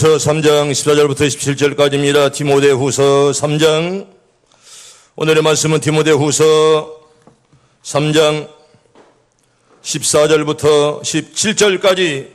디모데후서 3장 14절부터 17절까지입니다. 디모데후서 3장, 오늘의 말씀은 디모데후서 3장 14절부터 17절까지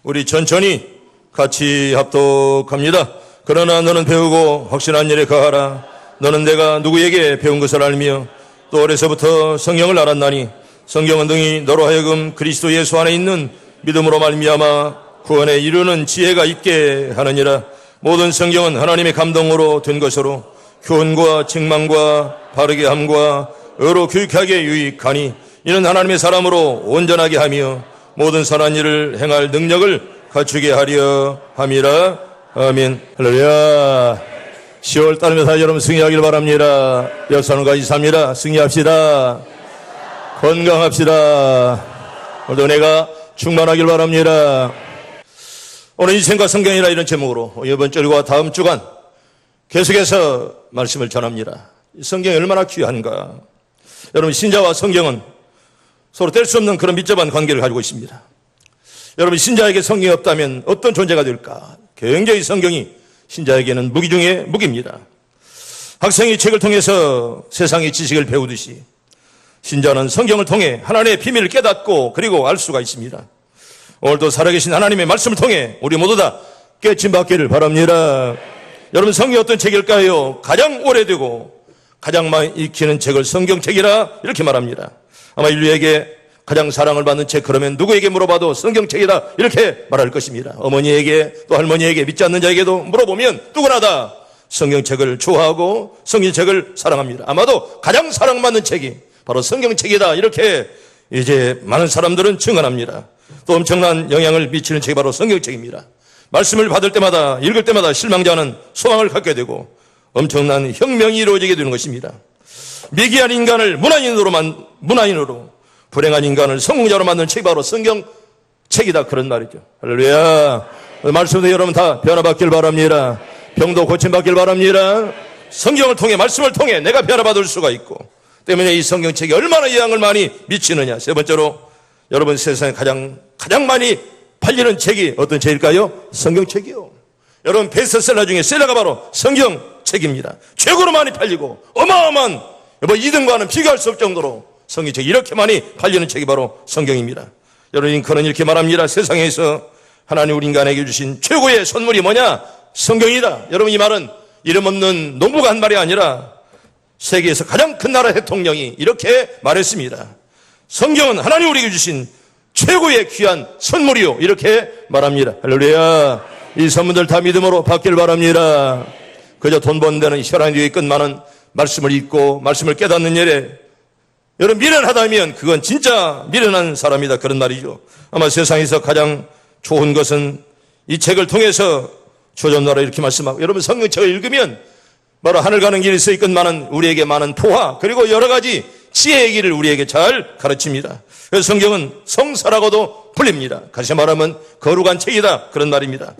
우리 천천히 같이 합독합니다. 그러나 너는 배우고 확신한 일에 거하라. 너는 내가 누구에게 배운 것을 알며 또 어려서부터 성경을 알았나니 성경은 등이 너로 하여금 그리스도 예수 안에 있는 믿음으로 말미암아 구원에 이르는 지혜가 있게 하느니라. 모든 성경은 하나님의 감동으로 된 것으로 교훈과 책망과 바르게 함과 의로 교육하게 유익하니 이는 하나님의 사람으로 온전하게 하며 모든 선한 일을 행할 능력을 갖추게 하려 함이라. 아멘. 할렐루야. 10월 달이면서 여러분 승리하길 바랍니다. 역사는과 이사입니다. 승리합시다. 건강합시다. 오늘도 은혜가 충만하길 바랍니다. 오늘 인생과 성경이라 이런 제목으로 이번 주일과 다음 주간 계속해서 말씀을 전합니다. 성경이 얼마나 귀한가. 여러분, 신자와 성경은 서로 뗄 수 없는 그런密접한 관계를 가지고 있습니다. 여러분, 신자에게 성경이 없다면 어떤 존재가 될까? 굉장히 성경이 신자에게는 무기 중에 무기입니다. 학생이 책을 통해서 세상의 지식을 배우듯이 신자는 성경을 통해 하나님의 비밀을 깨닫고 그리고 알 수가 있습니다. 오늘도 살아계신 하나님의 말씀을 통해 우리 모두 다 깨침받기를 바랍니다. 여러분, 성경이 어떤 책일까요? 가장 오래되고 가장 많이 읽히는 책을 성경책이라 이렇게 말합니다. 아마 인류에게 가장 사랑을 받는 책, 그러면 누구에게 물어봐도 성경책이다 이렇게 말할 것입니다. 어머니에게 또 할머니에게 믿지 않는 자에게도 물어보면 누구나 다 성경책을 좋아하고 성경책을 사랑합니다. 아마도 가장 사랑받는 책이 바로 성경책이다 이렇게 이제 많은 사람들은 증언합니다. 또 엄청난 영향을 미치는 책이 바로 성경책입니다. 말씀을 받을 때마다 읽을 때마다 실망자는 소망을 갖게 되고 엄청난 혁명이 이루어지게 되는 것입니다. 미개한 인간을 문화인으로 불행한 인간을 성공자로 만드는 책이 바로 성경책이다 그런 말이죠. 할렐루야. 말씀도 여러분 다 변화받길 바랍니다. 병도 고침받길 바랍니다. 성경을 통해 말씀을 통해 내가 변화받을 수가 있고 때문에 이 성경책이 얼마나 영향을 많이 미치느냐. 세 번째로 여러분, 세상에 가장 많이 팔리는 책이 어떤 책일까요? 성경책이요. 여러분, 베스트셀러 중에 셀러가 바로 성경책입니다. 최고로 많이 팔리고 어마어마한 이등과는 비교할 수 없을 정도로 성경책이 이렇게 많이 팔리는 책이 바로 성경입니다. 여러분, 링컨은 이렇게 말합니다. 세상에서 하나님 우리 인간에게 주신 최고의 선물이 뭐냐? 성경이다. 여러분, 이 말은 이름 없는 농부가 한 말이 아니라 세계에서 가장 큰 나라 대통령이 이렇게 말했습니다. 성경은 하나님 우리에게 주신 최고의 귀한 선물이요 이렇게 말합니다. 할렐루야. 이 선물들 다 믿음으로 받길 바랍니다. 그저 돈 버는 데는 혈안 위에 끝많은 말씀을 읽고 말씀을 깨닫는 일에 여러분 미련하다면 그건 진짜 미련한 사람이다 그런 말이죠. 아마 세상에서 가장 좋은 것은 이 책을 통해서 조전나라 이렇게 말씀하고 여러분 성경책을 읽으면 바로 하늘 가는 길에 써 있건만은 우리에게 많은 포화 그리고 여러 가지 지혜의 길을 우리에게 잘 가르칩니다. 그래서 성경은 성서라고도 불립니다. 다시 말하면 거룩한 책이다 그런 말입니다.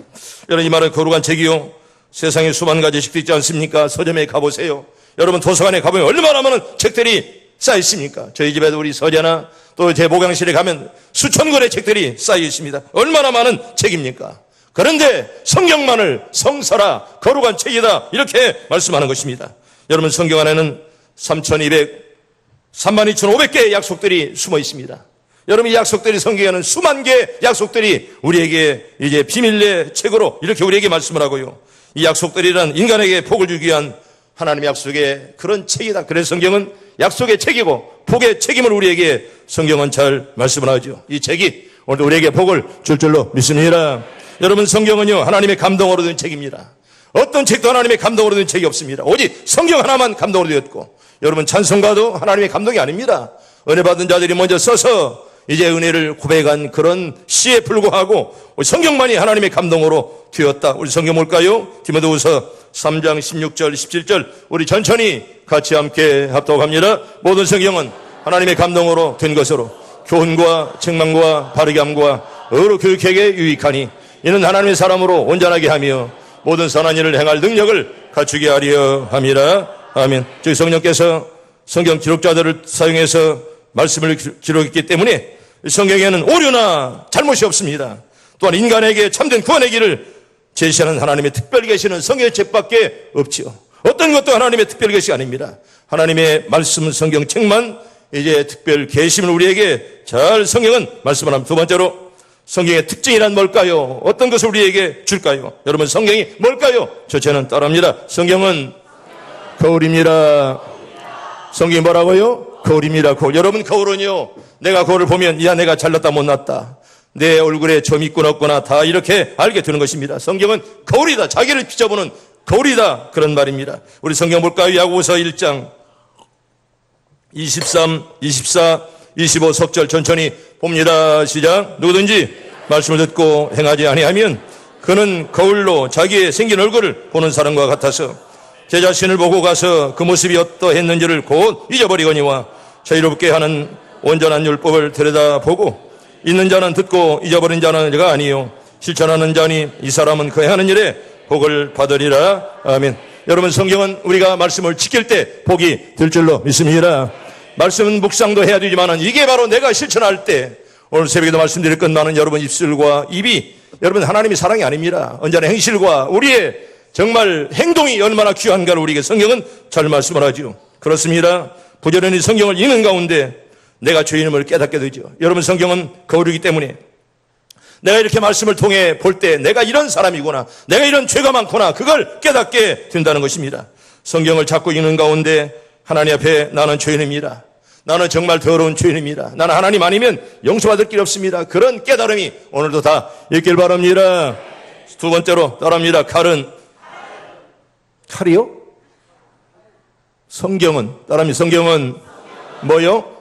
여러분, 이 말은 거룩한 책이요, 세상에 수만 가지 책도 있지 않습니까? 서점에 가보세요. 여러분, 도서관에 가보면 얼마나 많은 책들이 쌓여 있습니까? 저희 집에도 우리 서재나 또 제 목양실에 가면 수천 권의 책들이 쌓여 있습니다. 얼마나 많은 책입니까? 그런데 성경만을 성서라 거룩한 책이다 이렇게 말씀하는 것입니다. 여러분, 성경 안에는 32,500개의 약속들이 숨어 있습니다. 여러분, 이 약속들이 성경에는 수만 개의 약속들이 우리에게 이제 비밀의 책으로 이렇게 우리에게 말씀을 하고요. 이 약속들이란 인간에게 복을 주기 위한 하나님의 약속의 그런 책이다. 그래서 성경은 약속의 책이고 복의 책임을 우리에게 성경은 잘 말씀을 하죠. 이 책이 오늘 우리에게 복을 줄 줄로 믿습니다. 여러분, 성경은요 하나님의 감동으로 된 책입니다. 어떤 책도 하나님의 감동으로 된 책이 없습니다. 오직 성경 하나만 감동으로 되었고 여러분, 찬송가도 하나님의 감동이 아닙니다. 은혜 받은 자들이 먼저 써서 이제 은혜를 고백한 그런 시에 불과하고 성경만이 하나님의 감동으로 되었다. 우리 성경 볼까요? 디모데후서 3장 16절 17절 우리 천천히 같이 함께 합독합니다. 모든 성경은 하나님의 감동으로 된 것으로 교훈과 책망과 바르게 함과 의로 교육하게 유익하니 이는 하나님의 사람으로 온전하게 하며 모든 선한 일을 행할 능력을 갖추게 하려 함이라. 아멘. 저희 성령께서 성경 기록자들을 사용해서 말씀을 기록했기 때문에 성경에는 오류나 잘못이 없습니다. 또한 인간에게 참된 구원의 길을 제시하는 하나님의 특별 계시는 성경의 책밖에 없지요. 어떤 것도 하나님의 특별 계시가 아닙니다. 하나님의 말씀 성경책만 이제 특별 계심을 우리에게 잘 성경은 말씀을 합니다. 두 번째로 성경의 특징이란 뭘까요? 어떤 것을 우리에게 줄까요? 여러분 성경이 뭘까요? 저는 따라합니다. 성경은 거울입니다. 성경이 뭐라고요? 거울입니다. 거울. 여러분 거울은요, 내가 거울을 보면 야 내가 잘났다 못났다, 내 얼굴에 점 있구나 없구나 다 이렇게 알게 되는 것입니다. 성경은 거울이다. 자기를 비춰보는 거울이다. 그런 말입니다. 우리 성경 볼까요? 야고보서 1장 23, 24, 25 석절 천천히 봅니다. 시작. 누구든지 말씀을 듣고 행하지 아니하면 그는 거울로 자기의 생긴 얼굴을 보는 사람과 같아서 제 자신을 보고 가서 그 모습이 어떠했는지를 곧 잊어버리거니와 자유롭게 하는 온전한 율법을 들여다보고 있는 자는 듣고 잊어버린 자는 내가 아니요 실천하는 자니 이 사람은 그 행하는 일에 복을 받으리라. 아멘. 여러분 성경은 우리가 말씀을 지킬 때 복이 될 줄로 믿습니다. 말씀은 묵상도 해야 되지만 이게 바로 내가 실천할 때, 오늘 새벽에도 말씀드릴 것만은 여러분 입술과 입이 여러분 하나님의 사랑이 아닙니다. 언제나 행실과 우리의 정말 행동이 얼마나 귀한가를 우리에게 성경은 잘 말씀을 하죠. 그렇습니다. 부지런히 성경을 읽는 가운데 내가 죄인임을 깨닫게 되죠. 여러분 성경은 거울이기 때문에 내가 이렇게 말씀을 통해 볼 때 내가 이런 사람이구나, 내가 이런 죄가 많구나, 그걸 깨닫게 된다는 것입니다. 성경을 자꾸 읽는 가운데 하나님 앞에 나는 죄인입니다. 나는 정말 더러운 죄인입니다. 나는 하나님 아니면 용서받을 길 없습니다. 그런 깨달음이 오늘도 다 있길 바랍니다. 두 번째로 따라합니다. 칼이요? 성경은 따라합니다. 성경은 뭐요?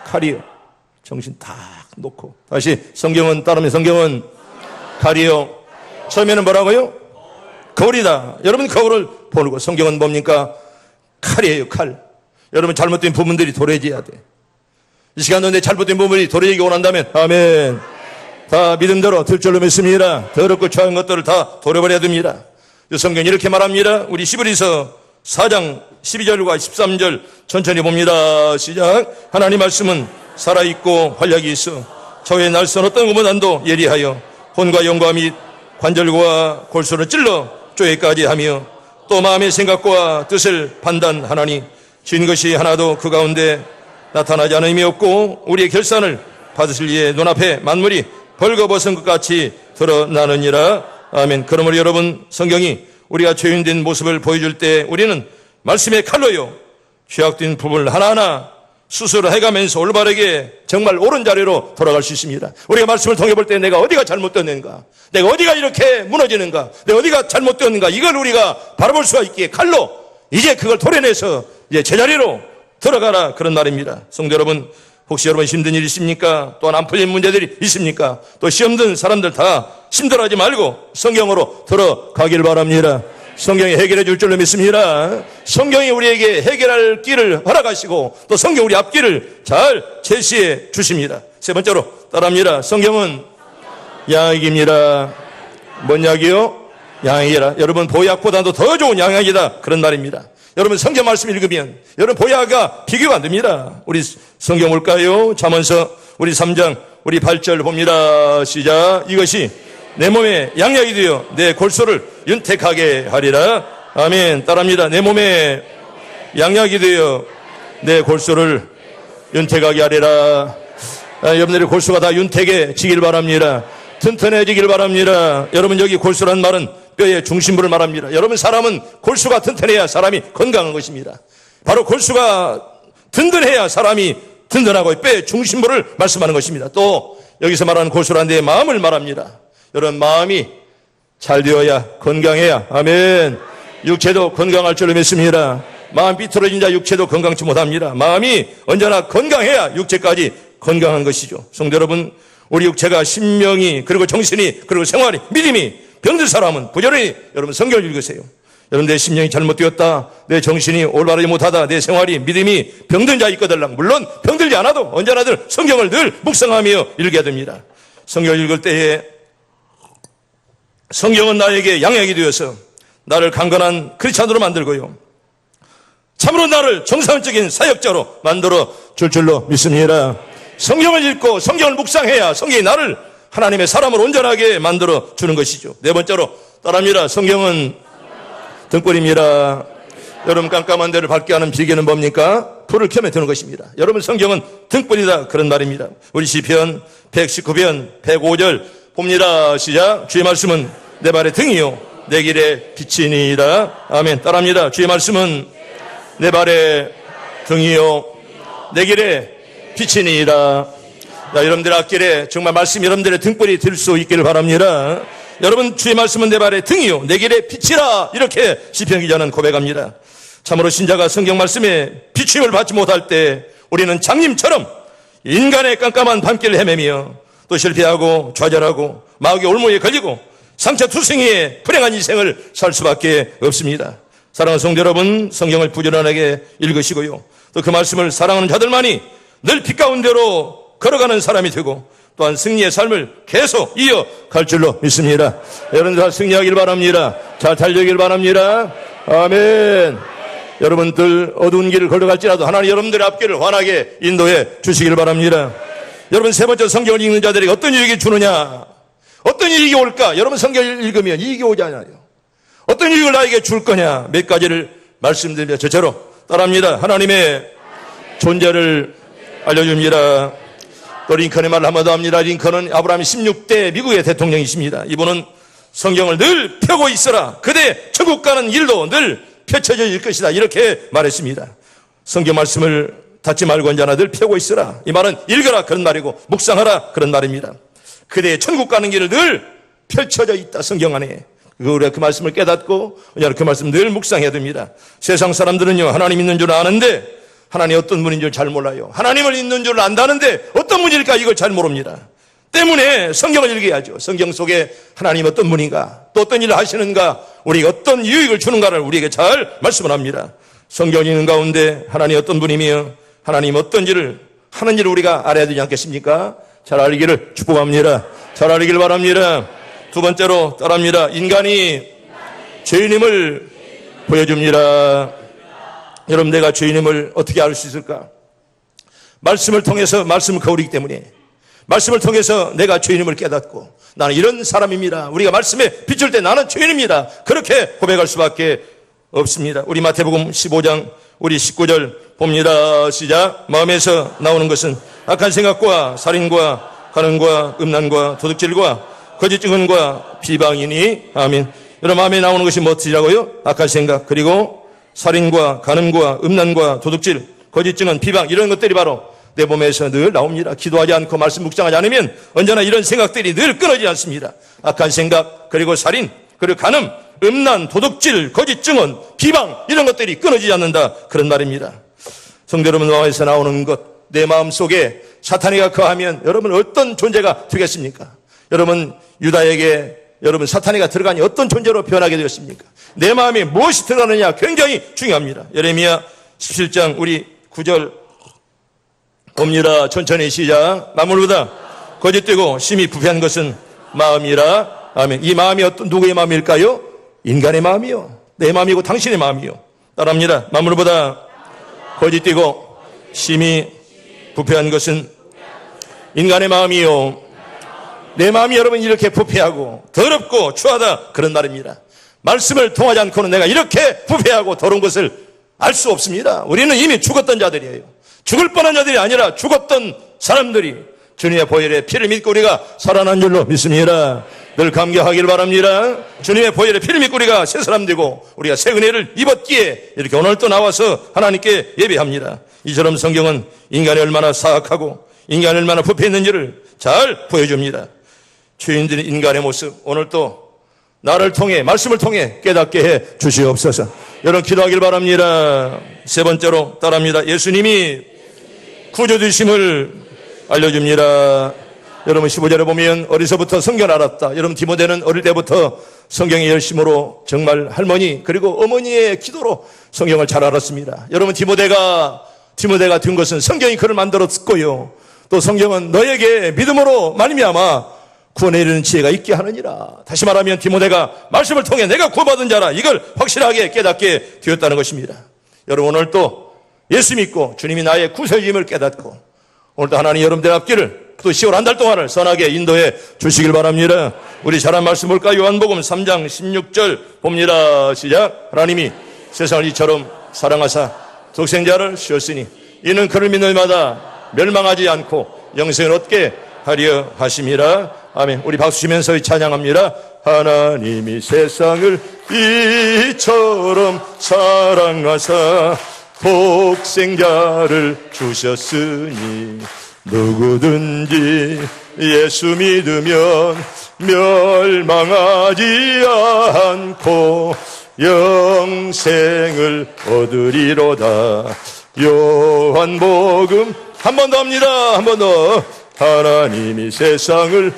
칼이요. 정신 딱 놓고 다시 성경은 따르면 성경은 칼이요. 처음에는 뭐라고요? 거울이다. 여러분 거울을 보고 성경은 뭡니까? 칼이에요. 칼. 여러분 잘못된 부분들이 도래져야 돼. 이 시간도 내 잘못된 부분이 도래지기 원한다면 아멘. 다 믿음대로 들 줄로 믿습니다. 더럽고 추한 것들을 다 도려버려야 됩니다. 성경이 이렇게 말합니다. 우리 히브리서 4장 12절과 13절 천천히 봅니다. 시작. 하나님 말씀은 살아있고 활력이 있어 저의 날선 어떤 것보다도 예리하여 혼과 영과 및 관절과 골수를 찔러 쪼개까지 하며 또 마음의 생각과 뜻을 판단하나니 진 것이 하나도 그 가운데 나타나지 않음이 없고 우리의 결산을 받으실 이의 눈앞에 만물이 벌거벗은 것 같이 드러나느니라. 아멘. 그러므로 여러분 성경이 우리가 죄인된 모습을 보여줄 때 우리는 말씀의 칼로요 죄악된 부분을 하나하나 수술을 해가면서 올바르게 정말 옳은 자리로 돌아갈 수 있습니다. 우리가 말씀을 통해 볼 때 내가 어디가 잘못되었는가, 내가 어디가 이렇게 무너지는가, 내가 어디가 잘못되었는가, 이걸 우리가 바라볼 수가 있기에 칼로 이제 그걸 도려내서 이제 제자리로 들어가라, 그런 말입니다. 성도 여러분, 혹시 여러분 힘든 일 있습니까? 또한 안 풀린 문제들이 있습니까? 또 시험 든 사람들 다 힘들어하지 말고 성경으로 들어가길 바랍니다. 성경이 해결해 줄 줄로 믿습니다. 성경이 우리에게 해결할 길을 허락하시고 또 성경 우리 앞길을 잘 제시해 주십니다. 세 번째로 따라합니다. 성경은 양약입니다. 뭔 약이요? 양약이라. 여러분 보약보다도 더 좋은 양약이다, 그런 말입니다. 여러분 성경 말씀 읽으면 여러분 보약과 비교가 안 됩니다. 우리 성경 볼까요? 잠언서 우리 3장 우리 8절 봅니다. 시작. 이것이 내 몸에 양약이 되어 내 골수를 윤택하게 하리라. 아멘. 따라합니다. 내 몸에 양약이 되어 내 골수를 윤택하게 하리라. 여러분들의 골수가 다 윤택해지길 바랍니다. 튼튼해지길 바랍니다. 여러분 여기 골수란 말은 뼈의 중심부를 말합니다. 여러분 사람은 골수가 튼튼해야 사람이 건강한 것입니다. 바로 골수가 든든해야 사람이 든든하고 뼈의 중심부를 말씀하는 것입니다. 또 여기서 말하는 골수란 데의 마음을 말합니다. 여러분 마음이 잘 되어야 건강해야 아멘. 육체도 건강할 줄로 믿습니다. 마음 삐뚤어진 자 육체도 건강치 못합니다. 마음이 언제나 건강해야 육체까지 건강한 것이죠. 성도 여러분, 우리 육체가 신명이 그리고 정신이 그리고 생활이 믿음이 병든 사람은 부지런히 여러분 성경을 읽으세요. 여러분 내 심령이 잘못되었다, 내 정신이 올바르지 못하다, 내 생활이 믿음이 병든 자 있거들랑 물론 병들지 않아도 언제나들 성경을 늘 묵상하며 읽어야 됩니다. 성경을 읽을 때에 성경은 나에게 양약이 되어서 나를 강건한 크리스찬으로 만들고요, 참으로 나를 정상적인 사역자로 만들어 줄 줄로 믿습니다. 성경을 읽고 성경을 묵상해야 성경이 나를 하나님의 사람을 온전하게 만들어 주는 것이죠. 네 번째로 따라합니다. 성경은 등불입니다. 여러분 깜깜한 데를 밝게 하는 비계는 뭡니까? 불을 켜면 되는 것입니다. 여러분 성경은 등불이다 그런 말입니다. 우리 시편 119편 105절 봅니다. 시작. 주의 말씀은 내 발의 등이요 내 길의 빛이니이다. 아멘. 따라합니다. 주의 말씀은 내 발의 등이요 내 길의 빛이니이다. 자, 여러분들 앞길에 정말 말씀 여러분들의 등불이 될 수 있기를 바랍니다. 여러분 주의 말씀은 내 발의 등이요 내 길의 빛이라 이렇게 시편 기자는 고백합니다. 참으로 신자가 성경 말씀에 비추임을 받지 못할 때 우리는 장님처럼 인간의 깜깜한 밤길을 헤매며 또 실패하고 좌절하고 마귀의 올무에 걸리고 상처투성이에 불행한 인생을 살 수밖에 없습니다. 사랑하는 성도 여러분, 성경을 부지런하게 읽으시고요. 또 그 말씀을 사랑하는 자들만이 늘 빛 가운데로 걸어가는 사람이 되고 또한 승리의 삶을 계속 이어갈 줄로 믿습니다. 여러분들 다 승리하길 바랍니다. 잘 달려길 바랍니다. 아멘. 여러분들 어두운 길을 걸어갈지라도 하나님 여러분들의 앞길을 환하게 인도해 주시길 바랍니다. 여러분 세 번째 성경을 읽는 자들에게 어떤 유익이 주느냐? 어떤 유익이 올까? 여러분 성경을 읽으면 이익이 오지 않아요. 어떤 유익을 나에게 줄 거냐? 몇 가지를 말씀드리며 저처럼 따라합니다. 하나님의 존재를 알려줍니다. 또 링컨의 말을 한번 더 합니다. 링컨은 아브라함이 16대 미국의 대통령이십니다. 이분은 성경을 늘 펴고 있어라. 그대 천국 가는 일도 늘 펼쳐질 것이다. 이렇게 말했습니다. 성경 말씀을 닫지 말고 언제나 늘 펴고 있어라. 이 말은 읽어라 그런 말이고 묵상하라 그런 말입니다. 그대의 천국 가는 길을 늘 펼쳐져 있다. 성경 안에. 우리가 그 말씀을 깨닫고 언제나 그 말씀 늘 묵상해야 됩니다. 세상 사람들은요 하나님 있는 줄 아는데 하나님 어떤 분인 줄 잘 몰라요. 하나님을 있는 줄 안다는데 어떤 분일까 이걸 잘 모릅니다. 때문에 성경을 읽어야죠. 성경 속에 하나님 어떤 분인가 또 어떤 일을 하시는가 우리가 어떤 유익을 주는가를 우리에게 잘 말씀을 합니다. 성경 읽는 가운데 하나님 어떤 분이며 하나님 어떤 일을 하는 일을 우리가 알아야 되지 않겠습니까? 잘 알기를 축복합니다. 잘 알기를 바랍니다. 두 번째로 따라합니다. 인간이 죄인임을 보여줍니다. 여러분 내가 죄인임을 어떻게 알 수 있을까? 말씀을 통해서 말씀을 거우리기 때문에 말씀을 통해서 내가 죄인임을 깨닫고 나는 이런 사람입니다. 우리가 말씀에 비출 때 나는 죄인입니다. 그렇게 고백할 수밖에 없습니다. 우리 마태복음 15장 우리 19절 봅니다. 시작. 마음에서 나오는 것은 악한 생각과 살인과 간음과 음란과 도둑질과 거짓 증언과 비방이니 아멘. 여러분 마음에 나오는 것이 무엇이라고요? 악한 생각 그리고 살인과 간음과 음란과 도둑질 거짓 증언 비방 이런 것들이 바로 내 몸에서 늘 나옵니다. 기도하지 않고 말씀 묵상하지 않으면 언제나 이런 생각들이 늘 끊어지지 않습니다. 악한 생각 그리고 살인 그리고 간음 음란 도둑질 거짓 증언 비방 이런 것들이 끊어지지 않는다 그런 말입니다. 성도 여러분 마음에서 나오는 것 내 마음속에 사탄이가 거하면 여러분 어떤 존재가 되겠습니까? 여러분 유다에게 여러분 사탄이가 들어가니 어떤 존재로 변하게 되었습니까? 내 마음에 무엇이 들어가느냐 굉장히 중요합니다. 예레미야 17장 우리 9절 봅니다. 천천히 시작. 만물보다 거짓되고 심히 부패한 것은 마음이라. 아멘. 이 마음이 어떤 누구의 마음일까요? 인간의 마음이요. 내 마음이고 당신의 마음이요. 따라합니다. 만물보다 거짓되고 심히 부패한 것은 인간의 마음이요. 내 마음이 여러분 이렇게 부패하고 더럽고 추하다 그런 말입니다. 말씀을 통하지 않고는 내가 이렇게 부패하고 더러운 것을 알 수 없습니다. 우리는 이미 죽었던 자들이에요. 죽을 뻔한 자들이 아니라 죽었던 사람들이 주님의 보혈의 피를 믿고 우리가 살아난 줄로 믿습니다. 늘 감격하길 바랍니다. 주님의 보혈의 피를 믿고 우리가 새 사람 되고 우리가 새 은혜를 입었기에 이렇게 오늘 또 나와서 하나님께 예배합니다. 이처럼 성경은 인간이 얼마나 사악하고 인간이 얼마나 부패했는지를 잘 보여줍니다. 죄인들의 인간의 모습 오늘 또 나를 통해 말씀을 통해 깨닫게 해 주시옵소서. 여러분 기도하길 바랍니다. 세 번째로 따라합니다. 예수님이 구주되심을 알려줍니다. 여러분 15절에 보면 어리서부터 성경을 알았다. 여러분 디모데는 어릴 때부터 성경의 열심으로 정말 할머니 그리고 어머니의 기도로 성경을 잘 알았습니다. 여러분 디모데가 된 것은 성경이 그를 만들었고요. 또 성경은 너에게 믿음으로 말미암아 구원에 이르는 지혜가 있게 하느니라. 다시 말하면 디모데가 말씀을 통해 내가 구원받은 자라 이걸 확실하게 깨닫게 되었다는 것입니다. 여러분 오늘 또 예수 믿고 주님이 나의 구세주임을 깨닫고 오늘도 하나님 여러분들 앞길을 또 10월 한 달 동안을 선하게 인도해 주시길 바랍니다. 우리 잘한 말씀 볼까? 요한복음 3장 16절 봅니다. 시작. 하나님이 세상을 이처럼 사랑하사 독생자를 주셨으니 이는 그를 믿는 자마다 멸망하지 않고 영생을 얻게 하려 하심이라. 아멘. 우리 박수 치면서 찬양합니다. 하나님이 세상을 이처럼 사랑하사 독생자를 주셨으니 누구든지 예수 믿으면 멸망하지 않고 영생을 얻으리로다. 요한복음 한 번 더 합니다. 한 번 더. 하나님이 세상을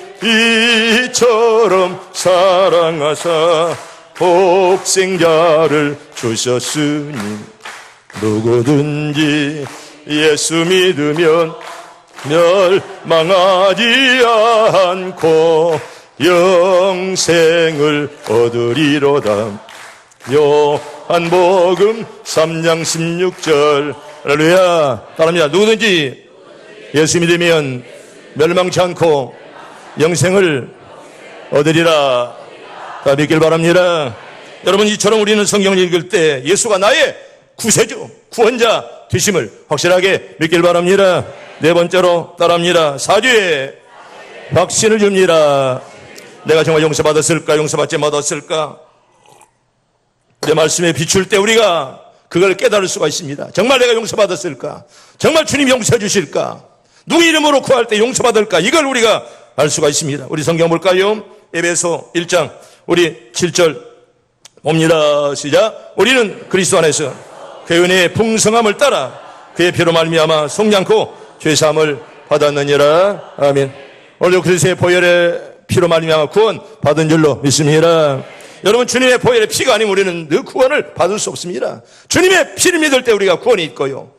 이처럼 사랑하사 독생자를 주셨으니 누구든지 예수 믿으면 멸망하지 않고 영생을 얻으리로다. 요한복음 3장 16절. 할렐루야. 따라합니다. 누구든지 예수 믿으면 멸망치 않고 영생을 얻으리라. 다 믿길 바랍니다. 여러분, 이처럼 우리는 성경을 읽을 때 예수가 나의 구세주, 구원자 되심을 확실하게 믿길 바랍니다. 네 번째로 따라합니다. 사죄의 확신을 줍니다. 내가 정말 용서받았을까? 용서받지 못했을까? 내 말씀에 비출 때 우리가 그걸 깨달을 수가 있습니다. 정말 내가 용서받았을까? 정말 주님이 용서해 주실까? 누구 이름으로 구할 때 용서받을까? 이걸 우리가 알 수가 있습니다. 우리 성경 볼까요? 에베소 1장 우리 7절 봅니다. 시작. 우리는 그리스도 안에서 그의 은혜의 풍성함을 따라 그의 피로 말미암아 속지 않고 죄사함을 받았느니라. 아멘. 오늘도 그리스도의 보혈의 피로 말미암아 구원 받은 줄로 믿습니다. 여러분, 주님의 보혈의 피가 아니면 우리는 늘 구원을 받을 수 없습니다. 주님의 피를 믿을 때 우리가 구원이 있고요.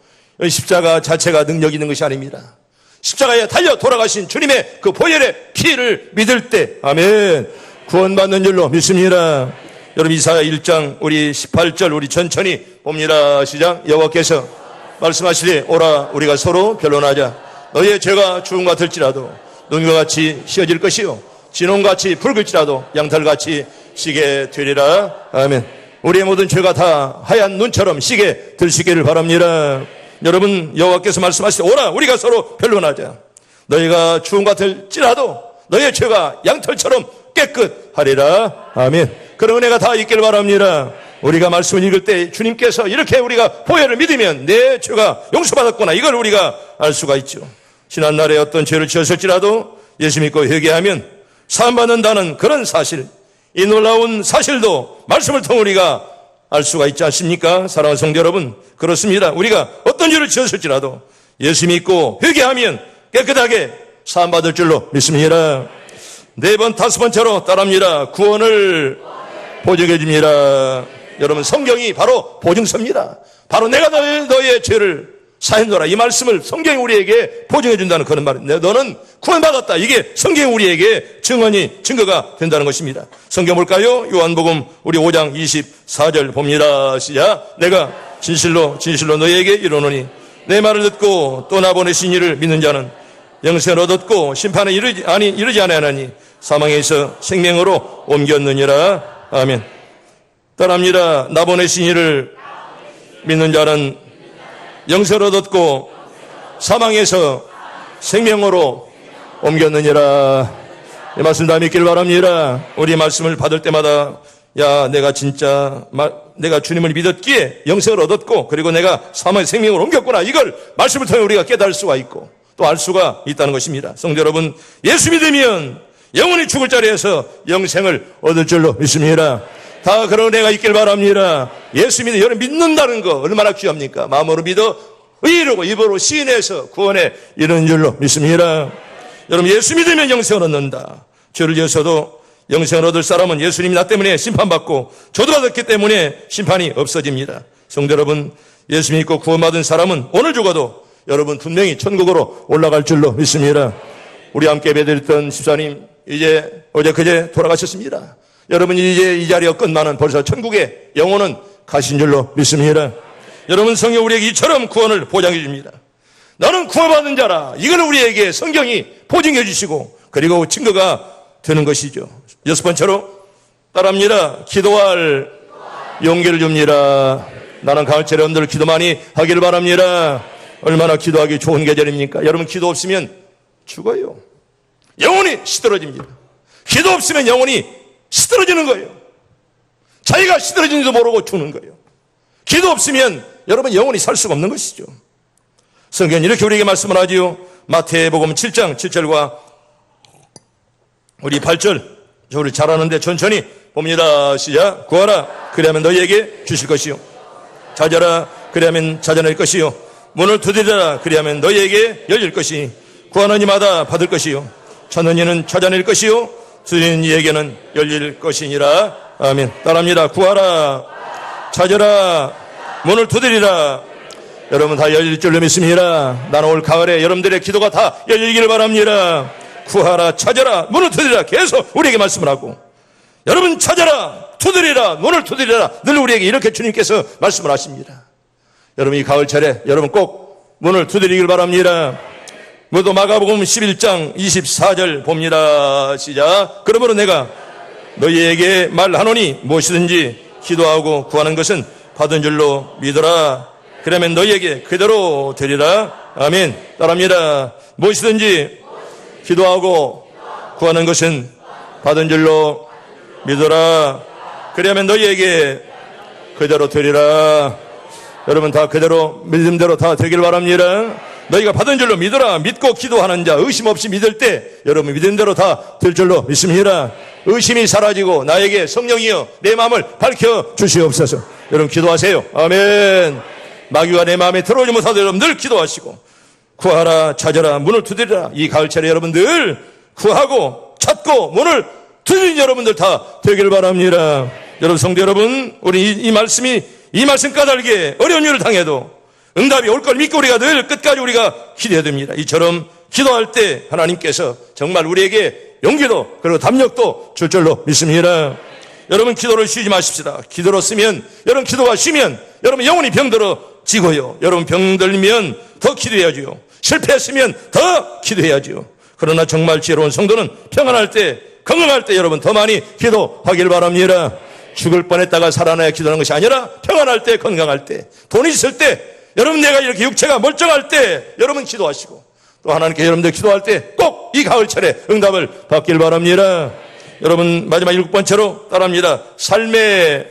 십자가 자체가 능력 있는 것이 아닙니다. 십자가에 달려 돌아가신 주님의 그 보혈의 피를 믿을 때, 아멘, 구원받는 줄로 믿습니다. 여러분, 이사야 1장 우리 18절 우리 천천히 봅니다. 시작. 여호와께서 말씀하시되 오라 우리가 서로 변론하자. 너희의 죄가 주홍 같을지라도 눈과 같이 휘어질 것이요 진홍같이 붉을지라도 양털같이 시게 되리라. 아멘. 우리의 모든 죄가 다 하얀 눈처럼 시게 들시기를 바랍니다. 여러분, 여호와께서 말씀하시되 오라 우리가 서로 변론하자. 너희가 주홍 같을지라도 너희의 죄가 양털처럼 깨끗하리라. 아멘. 그런 은혜가 다 있길 바랍니다. 우리가 말씀을 읽을 때 주님께서 이렇게 우리가 보혈을 믿으면 내 죄가 용서받았구나, 이걸 우리가 알 수가 있죠. 지난날에 어떤 죄를 지었을지라도 예수 믿고 회개하면 사함받는다는 그런 사실, 이 놀라운 사실도 말씀을 통해 우리가 알 수가 있지 않습니까? 사랑하는 성도 여러분, 그렇습니다. 우리가 어떤 죄를 지었을지라도 예수 믿고 회개하면 깨끗하게 사함받을 줄로 믿습니다. 네 번, 다섯 번째로 따라합니다. 구원을 보증해 줍니다. 여러분, 성경이 바로 보증서입니다. 바로 내가 너의 죄를 사했노라, 이 말씀을 성경이 우리에게 보증해 준다는 그런 말입니다. 너는 구원받았다, 이게 성경이 우리에게 증거가 된다는 것입니다. 성경 볼까요? 요한복음 우리 5장 24절 봅니다. 시작. 내가 진실로 너희에게 이르노니 내 말을 듣고 또 나 보내신 이를 믿는 자는 영생을 얻었고 심판에 이르지 아니하나니 사망에서 생명으로 옮겼느니라. 아멘. 따라합니다. 나 보내신 이를 믿는 자는 영생을 얻었고 사망에서 생명으로 옮겼느니라. 이 말씀 다 믿길 바랍니다. 우리 말씀을 받을 때마다 내가 주님을 믿었기에 영생을 얻었고 그리고 내가 사망의 생명으로 옮겼구나, 이걸 말씀을 통해 우리가 깨달을 수가 있고 또 알 수가 있다는 것입니다. 성도 여러분, 예수 믿으면 영원히 죽을 자리에서 영생을 얻을 줄로 믿습니다. 다 그런 은혜가 있길 바랍니다. 예수 여러분 믿는다는 거 얼마나 귀합니까? 마음으로 믿어 의로 입으로 시인해서 구원에 이르는 줄로 믿습니다. 여러분, 예수 믿으면 영생을 얻는다. 죄를 지어서도 영생을 얻을 사람은 예수님이 나 때문에 심판받고 저도 받았기 때문에 심판이 없어집니다. 성도 여러분, 예수 믿고 구원받은 사람은 오늘 죽어도 여러분 분명히 천국으로 올라갈 줄로 믿습니다. 우리 함께 예배드렸던 집사님 어제 그제 돌아가셨습니다. 여러분, 이제 이 자리가 끝나는 벌써 천국에 영혼은 가신 줄로 믿습니다. 여러분, 성경 우리에게 이처럼 구원을 보장해 줍니다. 너는 구원받은 자라. 이걸 우리에게 성경이 보증해 주시고 그리고 증거가 되는 것이죠. 여섯 번째로 따라합니다. 기도할 용기를 줍니다. 나는 가을철에 여러분들 기도 많이 하기를 바랍니다. 얼마나 기도하기 좋은 계절입니까? 여러분 기도 없으면 죽어요. 영혼이 시들어집니다. 기도 없으면 영혼이 시들어지는 거예요. 자기가 시들어진지도 모르고 죽는 거예요. 기도 없으면 여러분 영혼이 살 수가 없는 것이죠. 성경은 이렇게 우리에게 말씀을 하지요. 마태복음 7장 7절과 우리 8절 우리 잘하는데 천천히 봅니다. 시작. 구하라 그리하면 너희에게 주실 것이요 찾아라 그리하면 찾아낼 것이요 문을 두드리라 그리하면 너희에게 열릴 것이 구하는 이마다 받을 것이요 찾는 이는 찾아낼 것이요 두드리는 이에게는 열릴 것이니라. 아멘. 따라합니다. 구하라 찾아라 문을 두드리라. 여러분 다 열릴 줄로 믿습니다. 나는 올 가을에 여러분들의 기도가 다 열리기를 바랍니다. 구하라 찾아라 문을 두드리라 계속 우리에게 말씀을 하고 여러분 찾아라 두드리라 문을 두드리라 늘 우리에게 이렇게 주님께서 말씀을 하십니다. 여러분 이 가을철에 여러분 꼭 문을 두드리길 바랍니다. 모두 마가복음 11장 24절 봅니다. 시작. 그러므로 내가 너희에게 말하노니 무엇이든지 기도하고 구하는 것은 받은 줄로 믿어라. 그러면 너희에게 그대로 되리라. 아멘. 따라합니다. 무엇이든지 기도하고 구하는 것은 받은 줄로 믿어라. 그러면 너희에게 그대로 되리라. 여러분 다 그대로 믿음대로 다 되길 바랍니다. 너희가 받은 줄로 믿어라. 믿고 기도하는 자 의심 없이 믿을 때 여러분 믿음대로 다 될 줄로 믿습니다. 의심이 사라지고 나에게 성령이여 내 마음을 밝혀 주시옵소서. 여러분 기도하세요. 아멘. 마귀가 내 마음에 들어오지 못하도록 여러분 늘 기도하시고 구하라 찾아라 문을 두드리라. 이 가을철에 여러분들 구하고 찾고 문을 두드리는 여러분들 다 되길 바랍니다. 여러분 성도 여러분 우리 이 말씀 까닭에 어려운 일을 당해도 응답이 올 걸 믿고 우리가 늘 끝까지 우리가 기도해야 됩니다. 이처럼 기도할 때 하나님께서 정말 우리에게 용기도 그리고 담력도 줄 줄로 믿습니다. 여러분 기도를 쉬지 마십시다. 기도로 쓰면 여러분 기도가 쉬면 여러분 영혼이 병들어지고요. 여러분 병들면 더 기도해야지요. 실패했으면 더 기도해야지요. 그러나 정말 지혜로운 성도는 평안할 때 건강할 때 여러분 더 많이 기도하길 바랍니다. 죽을 뻔했다가 살아나야 기도하는 것이 아니라 평안할 때 건강할 때 돈이 있을 때 여러분 내가 이렇게 육체가 멀쩡할 때 여러분 기도하시고 또 하나님께 여러분들 기도할 때 꼭 이 가을철에 응답을 받길 바랍니다. 여러분 마지막 7번째로 따라합니다. 삶의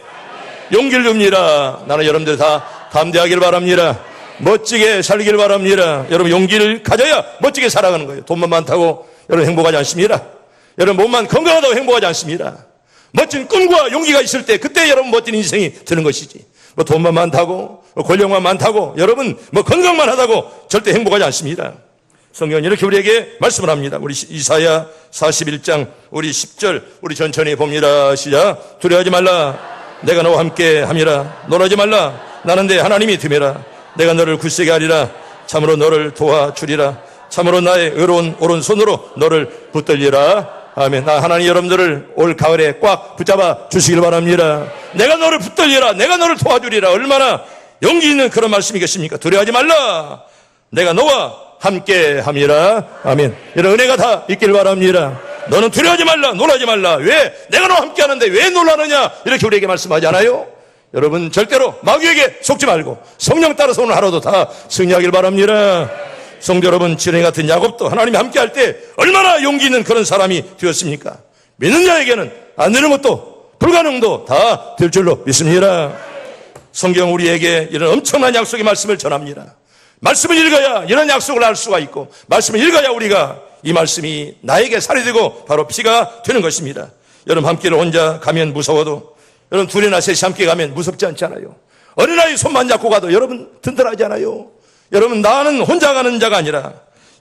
용기를 줍니다. 나는 여러분들 다 담대하길 바랍니다. 멋지게 살길 바랍니다. 여러분 용기를 가져야 멋지게 살아가는 거예요. 돈만 많다고 여러분 행복하지 않습니다. 여러분 몸만 건강하다고 행복하지 않습니다. 멋진 꿈과 용기가 있을 때 그때 여러분 멋진 인생이 되는 것이지 뭐 돈만 많다고 권력만 많다고 여러분 뭐 건강만 하다고 절대 행복하지 않습니다. 성경은 이렇게 우리에게 말씀을 합니다. 우리 이사야 41장 우리 10절 우리 천천히 봅니다. 시작. 두려워하지 말라. 내가 너와 함께 함이라. 놀라지 말라. 나는 내 하나님이 됨이라. 내가 너를 굳세게 하리라. 참으로 너를 도와주리라. 참으로 나의 의로운 오른손으로 너를 붙들리라. 아멘. 나 하나님 여러분들을 올 가을에 꽉 붙잡아 주시길 바랍니다. 내가 너를 붙들리라. 내가 너를 도와주리라. 얼마나 용기 있는 그런 말씀이겠습니까? 두려워하지 말라. 내가 너와 함께 함이라. 아멘. 이런 은혜가 다 있길 바랍니다. 너는 두려워하지 말라. 놀라지 말라. 왜? 내가 너와 함께 하는데 왜 놀라느냐? 이렇게 우리에게 말씀하지 않아요? 여러분 절대로 마귀에게 속지 말고 성령 따라서 오늘 하루도 다 승리하길 바랍니다. 성도 여러분 지렁이 같은 야곱도 하나님이 함께 할 때 얼마나 용기 있는 그런 사람이 되었습니까? 믿는 자에게는 안 되는 것도 불가능도 다 될 줄로 믿습니다. 성경 우리에게 이런 엄청난 약속의 말씀을 전합니다. 말씀을 읽어야 이런 약속을 알 수가 있고 말씀을 읽어야 우리가 이 말씀이 나에게 살이 되고 바로 피가 되는 것입니다. 여러분 함께를 혼자 가면 무서워도 여러분 둘이나 셋이 함께 가면 무섭지 않잖아요. 어린아이 손만 잡고 가도 여러분 든든하지 않아요? 여러분 나는 혼자 가는 자가 아니라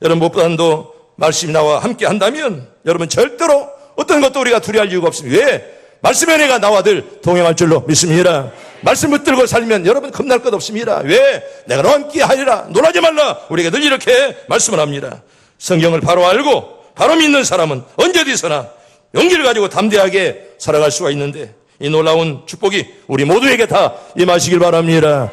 여러분 무엇보다도 말씀이 나와 함께 한다면 여러분 절대로 어떤 것도 우리가 두려워할 이유가 없습니다. 왜? 말씀의 은혜가 나와 늘 동행할 줄로 믿습니다. 말씀 붙들고 살면 여러분 겁날 것 없습니다. 왜? 내가 너와 함께 하리라. 놀라지 말라. 우리가 늘 이렇게 말씀을 합니다. 성경을 바로 알고 바로 믿는 사람은 언제 어디서나 용기를 가지고 담대하게 살아갈 수가 있는데 이 놀라운 축복이 우리 모두에게 다 임하시길 바랍니다.